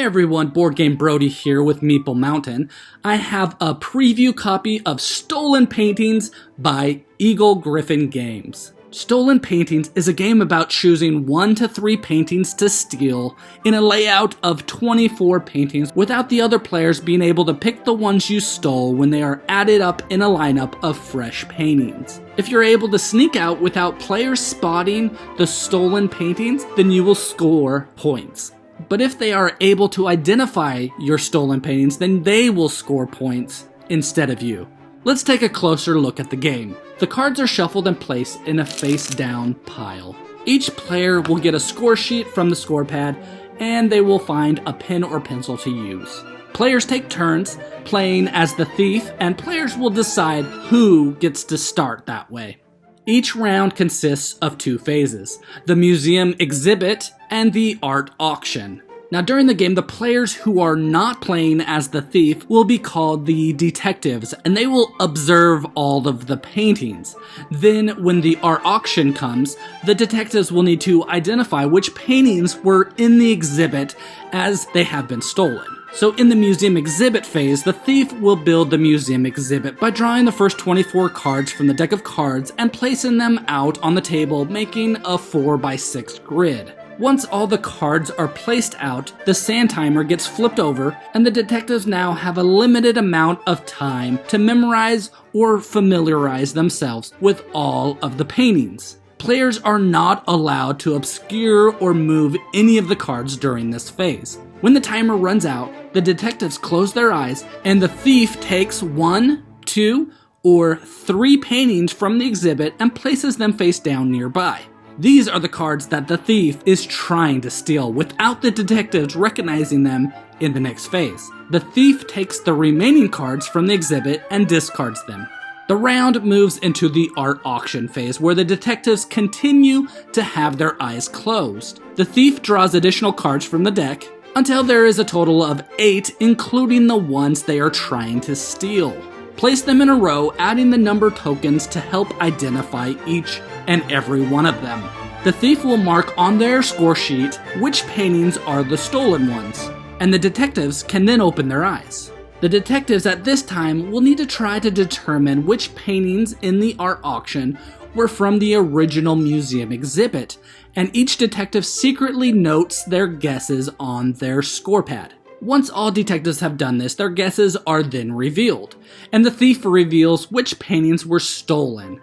everyone, Boardgame Brody here with Meeple Mountain. I have a preview copy of Stolen Paintings by Eagle Gryphon Games. Stolen Paintings is a game about choosing 1 to 3 paintings to steal in a layout of 24 paintings without the other players being able to pick the ones you stole when they are added up in a lineup of fresh paintings. If you're able to sneak out without players spotting the stolen paintings, then you will score points. But if they are able to identify your stolen paintings, then they will score points instead of you. Let's take a closer look at the game. The cards are shuffled and placed in a face-down pile. Each player will get a score sheet from the score pad, and they will find a pen or pencil to use. Players take turns playing as the thief, and players will decide who gets to start that way. Each round consists of 2 phases, the museum exhibit and the art auction. Now during the game, the players who are not playing as the thief will be called the detectives, and they will observe all of the paintings. Then when the art auction comes, the detectives will need to identify which paintings were in the exhibit as they have been stolen. So in the museum exhibit phase, the thief will build the museum exhibit by drawing the first 24 cards from the deck of cards and placing them out on the table, making a 4x6 grid. Once all the cards are placed out, the sand timer gets flipped over, and the detectives now have a limited amount of time to memorize or familiarize themselves with all of the paintings. Players are not allowed to obscure or move any of the cards during this phase. When the timer runs out, the detectives close their eyes, and the thief takes 1, 2, or 3 paintings from the exhibit and places them face down nearby. These are the cards that the thief is trying to steal without the detectives recognizing them in the next phase. The thief takes the remaining cards from the exhibit and discards them. The round moves into the art auction phase, where the detectives continue to have their eyes closed. The thief draws additional cards from the deck until there is a total of 8, including the ones they are trying to steal. Place them in a row, adding the number tokens to help identify each and every one of them. The thief will mark on their score sheet which paintings are the stolen ones, and the detectives can then open their eyes. The detectives at this time will need to try to determine which paintings in the art auction were from the original museum exhibit, and each detective secretly notes their guesses on their score pad. Once all detectives have done this, their guesses are then revealed, and the thief reveals which paintings were stolen,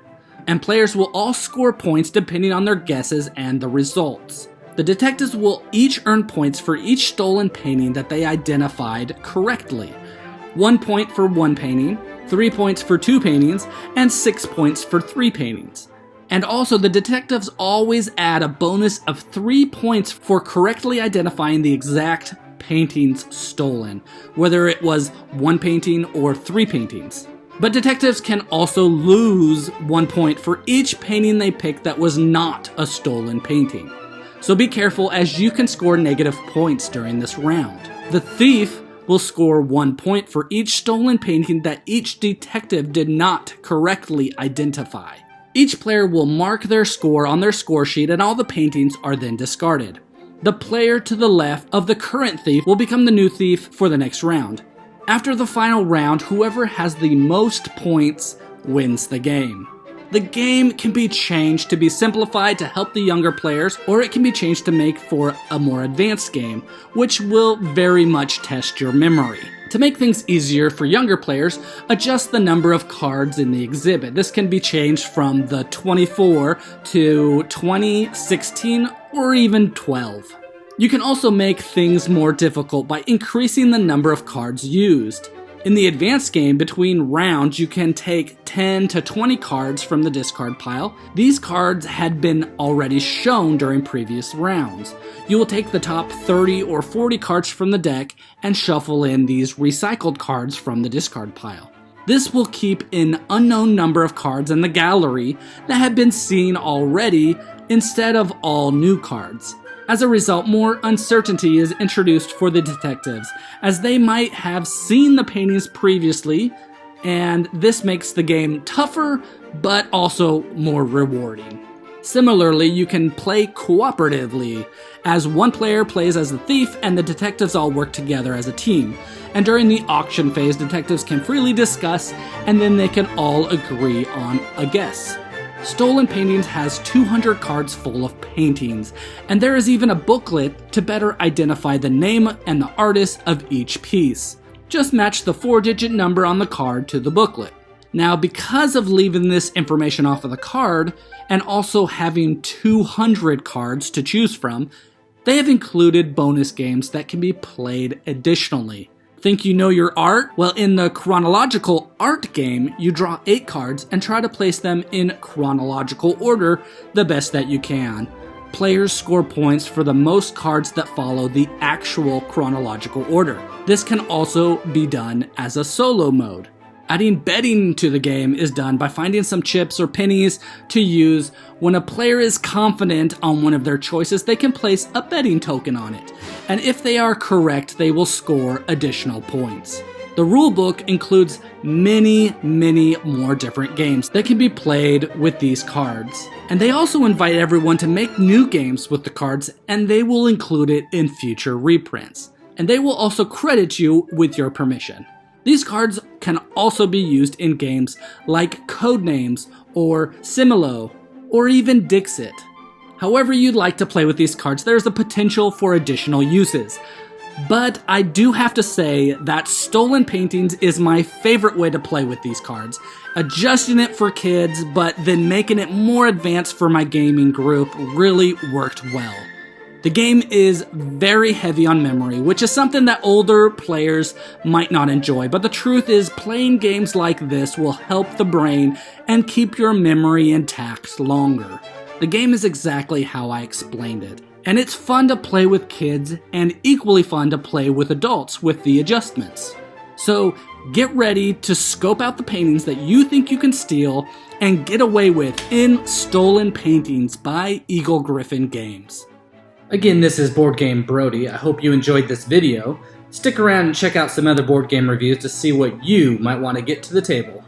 and players will all score points depending on their guesses and the results. The detectives will each earn points for each stolen painting that they identified correctly. 1 point for 1 painting, 3 points for 2 paintings, and 6 points for 3 paintings. And also, the detectives always add a bonus of 3 points for correctly identifying the exact paintings stolen, whether it was 1 painting or 3 paintings. But detectives can also lose 1 point for each painting they pick that was not a stolen painting. So be careful, as you can score negative points during this round. The thief will score 1 point for each stolen painting that each detective did not correctly identify. Each player will mark their score on their score sheet, and all the paintings are then discarded. The player to the left of the current thief will become the new thief for the next round. After the final round, whoever has the most points wins the game. The game can be changed to be simplified to help the younger players, or it can be changed to make for a more advanced game, which will very much test your memory. To make things easier for younger players, adjust the number of cards in the exhibit. This can be changed from the 24 to 20, 16, or even 12. You can also make things more difficult by increasing the number of cards used. In the advanced game, between rounds, you can take 10 to 20 cards from the discard pile. These cards had been already shown during previous rounds. You will take the top 30 or 40 cards from the deck and shuffle in these recycled cards from the discard pile. This will keep an unknown number of cards in the gallery that have been seen already instead of all new cards. As a result, more uncertainty is introduced for the detectives, as they might have seen the paintings previously, and this makes the game tougher, but also more rewarding. Similarly, you can play cooperatively, as one player plays as the thief and the detectives all work together as a team. And during the auction phase, detectives can freely discuss, and then they can all agree on a guess. Stolen Paintings has 200 cards full of paintings, and there is even a booklet to better identify the name and the artist of each piece. Just match the 4-digit number on the card to the booklet. Now, because of leaving this information off of the card, and also having 200 cards to choose from, they have included bonus games that can be played additionally. Think you know your art? Well, in the chronological art game, you draw 8 cards and try to place them in chronological order the best that you can. Players score points for the most cards that follow the actual chronological order. This can also be done as a solo mode. Adding betting to the game is done by finding some chips or pennies to use. When a player is confident on one of their choices, they can place a betting token on it, and if they are correct, they will score additional points. The rulebook includes many more different games that can be played with these cards, and they also invite everyone to make new games with the cards, and they will include it in future reprints, and they will also credit you with your permission. These cards can also be used in games like Codenames or Similo or even Dixit. However you'd like to play with these cards, there's a potential for additional uses. But I do have to say that Stolen Paintings is my favorite way to play with these cards. Adjusting it for kids, but then making it more advanced for my gaming group really worked well. The game is very heavy on memory, which is something that older players might not enjoy, but the truth is playing games like this will help the brain and keep your memory intact longer. The game is exactly how I explained it, and it's fun to play with kids and equally fun to play with adults with the adjustments. So get ready to scope out the paintings that you think you can steal and get away with in Stolen Paintings by Eagle Gryphon Games. Again, this is Boardgame Brody. I hope you enjoyed this video. Stick around and check out some other board game reviews to see what you might want to get to the table.